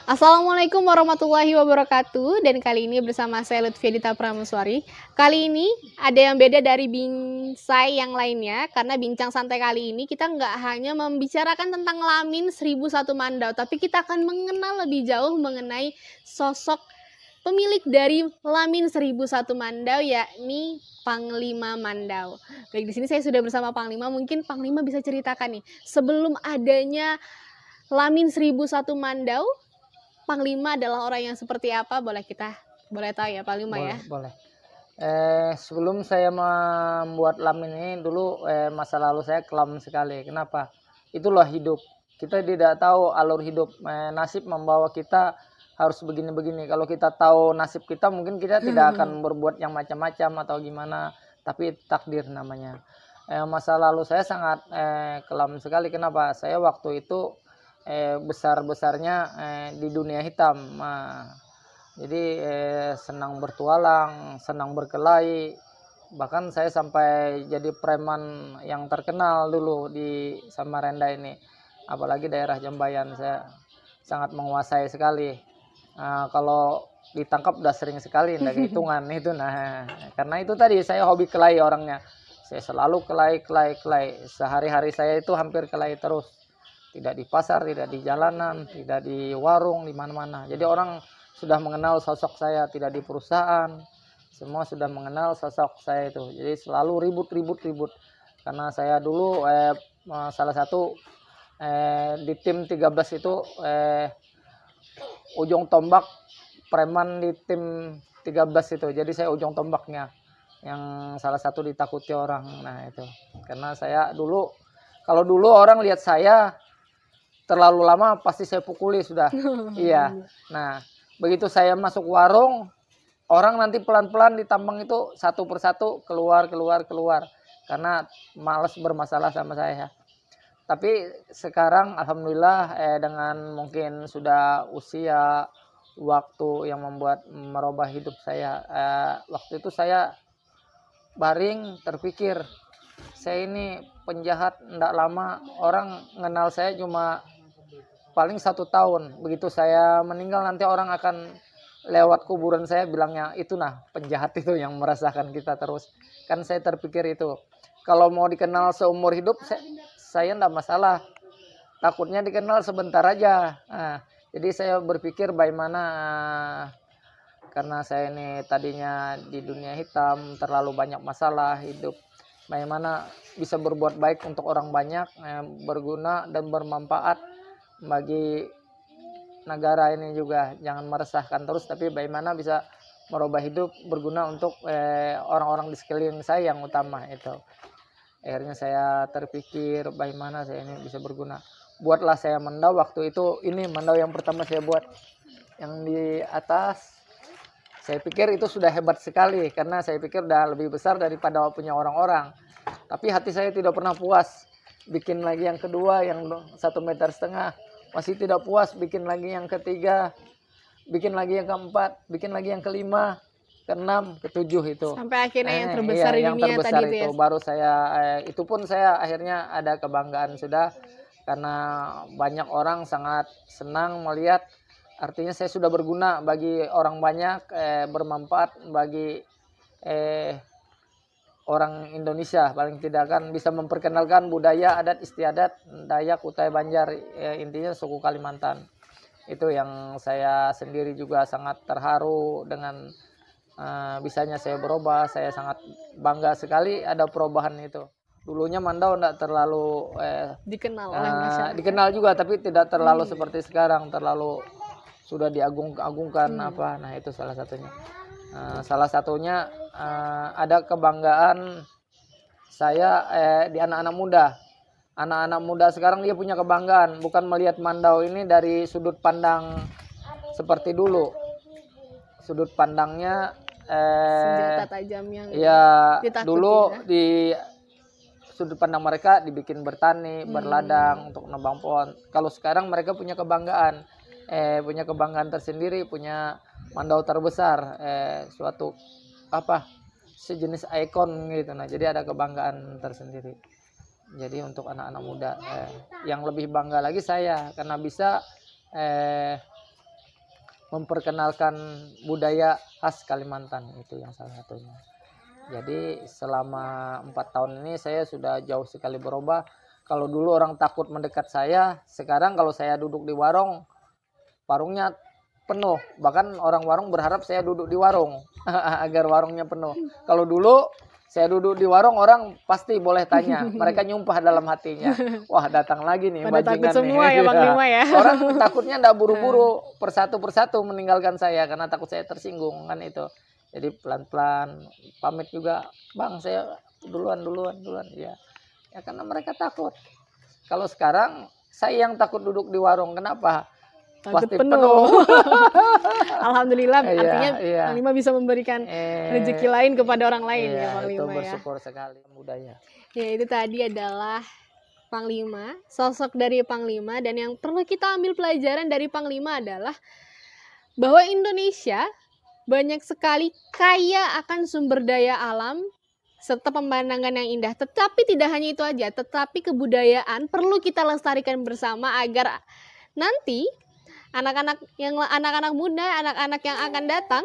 Assalamualaikum warahmatullahi wabarakatuh. Dan kali ini bersama saya Lutfi Dita Prameswari. Kali ini ada yang beda dari bincang yang lainnya. Karena bincang santai kali ini kita nggak hanya membicarakan tentang Lamin 1001 Mandau, tapi kita akan mengenal lebih jauh mengenai sosok pemilik dari Lamin 1001 Mandau, yakni Panglima Mandau. Baik, di sini saya sudah bersama Panglima. Mungkin Panglima bisa ceritakan nih, sebelum adanya Lamin 1001 Mandau, Panglima adalah orang yang seperti apa? Boleh tahu ya Panglima ya? Boleh. Sebelum saya membuat lamin ini dulu, masa lalu saya kelam sekali. Kenapa? Itulah hidup. Kita tidak tahu alur hidup, nasib membawa kita harus begini-begini. Kalau kita tahu nasib kita, mungkin kita tidak akan berbuat yang macam-macam atau gimana. Tapi takdir namanya. Masa lalu saya sangat kelam sekali. Kenapa? Saya waktu itu besar-besarnya di dunia hitam. Jadi senang bertualang, senang berkelahi. Bahkan saya sampai jadi preman yang terkenal dulu di Samarinda ini. Apalagi daerah Jambayan, saya sangat menguasai sekali. Kalau ditangkap udah sering sekali, tidak hitungan itu. Nah, karena itu tadi saya hobi kelahi orangnya. Saya selalu kelahi. Sehari-hari saya itu hampir kelahi terus. Tidak di pasar, tidak di jalanan, tidak di warung, di mana-mana. Jadi orang sudah mengenal sosok saya, tidak di perusahaan. Semua sudah mengenal sosok saya itu. Jadi selalu ribut. Karena saya dulu salah satu di tim 13 itu ujung tombak preman di tim 13 itu. Jadi saya ujung tombaknya. Yang salah satu ditakuti orang. Nah, itu. Karena saya dulu, kalau dulu orang lihat saya terlalu lama pasti saya pukuli sudah. Iya. Nah, begitu saya masuk warung, orang nanti pelan-pelan ditambang itu satu persatu keluar. Karena malas bermasalah sama saya. Tapi sekarang alhamdulillah dengan mungkin sudah usia, waktu yang membuat merubah hidup saya. Waktu itu saya baring terpikir, saya ini penjahat tidak lama, orang mengenal saya cuma paling 1 tahun. Begitu saya meninggal nanti orang akan lewat kuburan saya bilangnya itu penjahat itu yang merasakan kita terus. Kan saya terpikir itu. Kalau mau dikenal seumur hidup saya tidak masalah. Takutnya dikenal sebentar aja. Nah, jadi saya berpikir bagaimana karena saya ini tadinya di dunia hitam terlalu banyak masalah hidup. Bagaimana bisa berbuat baik untuk orang banyak, berguna dan bermanfaat bagi negara ini juga. Jangan meresahkan terus, tapi bagaimana bisa merubah hidup, berguna untuk orang-orang di sekeliling saya yang utama itu. Akhirnya saya terpikir bagaimana saya ini bisa berguna. Buatlah saya mandau waktu itu. Ini mandau yang pertama saya buat, yang di atas. Saya pikir itu sudah hebat sekali karena saya pikir udah lebih besar daripada punya orang-orang. Tapi hati saya tidak pernah puas. Bikin lagi yang kedua yang 1,5 meter. Masih tidak puas, bikin lagi yang ketiga. Bikin lagi yang keempat, bikin lagi yang kelima, keenam, ketujuh itu. Sampai akhirnya yang terbesar di yang dunia terbesar tadi itu. ya. Baru saya itu pun saya akhirnya ada kebanggaan sudah karena banyak orang sangat senang melihat. Artinya saya sudah berguna bagi orang banyak, bermanfaat bagi orang Indonesia. Paling tidak kan bisa memperkenalkan budaya, adat istiadat Dayak, Kutai, Banjar, intinya suku Kalimantan. Itu yang saya sendiri juga sangat terharu dengan bisanya saya berubah. Saya sangat bangga sekali ada perubahan itu. Dulunya Mandau tidak terlalu dikenal oleh masyarakat. Dikenal juga, tapi tidak terlalu seperti sekarang, terlalu sudah diagung-agungkan apa. Nah, itu salah satunya. Salah satunya ada kebanggaan saya di anak-anak muda. Anak-anak muda sekarang dia punya kebanggaan, bukan melihat Mandau ini dari sudut pandang seperti dulu. Sudut pandangnya senjata tajam yang dulu di sudut pandang mereka dibikin bertani, berladang untuk nebang pohon. Kalau sekarang mereka punya kebanggaan. Punya kebanggaan tersendiri, punya Mandau terbesar, suatu sejenis ikon gitu. Nah, jadi ada kebanggaan tersendiri. Jadi untuk anak-anak muda yang lebih bangga lagi saya karena bisa memperkenalkan budaya khas Kalimantan, itu yang salah satunya. Jadi selama 4 tahun ini saya sudah jauh sekali berubah. Kalau dulu orang takut mendekat saya, sekarang kalau saya duduk di warung, warungnya penuh. Bahkan orang warung berharap saya duduk di warung agar warungnya penuh. Kalau dulu saya duduk di warung, orang pasti boleh tanya. Mereka nyumpah dalam hatinya. Wah, datang lagi nih Pada takut bajingan semua nih. ya Bang Lima ya. Orang takutnya ndak buru-buru persatu-persatu meninggalkan saya karena takut saya tersinggung kan itu. Jadi pelan-pelan pamit juga, Bang saya duluan ya. Ya karena mereka takut. Kalau sekarang saya yang takut duduk di warung. Kenapa? Takut Pasti penuh. Alhamdulillah, Iya, artinya iya. Bang Lima bisa memberikan rezeki lain kepada orang lain Iya, ya Bang itu Lima ya. bersyukur sekali budaya. Ya itu tadi adalah Panglima, sosok dari Panglima, dan yang perlu kita ambil pelajaran dari Panglima adalah bahwa Indonesia banyak sekali kaya akan sumber daya alam serta pemandangan yang indah. Tetapi tidak hanya itu aja, tetapi kebudayaan perlu kita lestarikan bersama agar nanti anak-anak muda, anak-anak yang akan datang,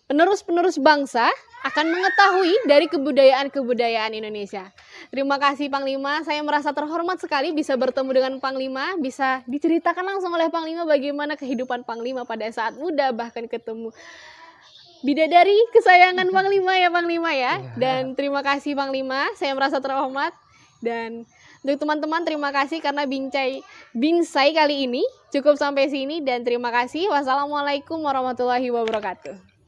penerus-penerus bangsa akan mengetahui dari kebudayaan Indonesia. Terima kasih Panglima, saya merasa terhormat sekali bisa bertemu dengan Panglima, bisa diceritakan langsung oleh Panglima bagaimana kehidupan Panglima pada saat muda, bahkan ketemu bidadari kesayangan Panglima ya Panglima ya. Dan terima kasih Panglima, saya merasa terhormat. Dan untuk teman-teman terima kasih karena Binsai kali ini cukup sampai sini, dan terima kasih. Wassalamualaikum warahmatullahi wabarakatuh.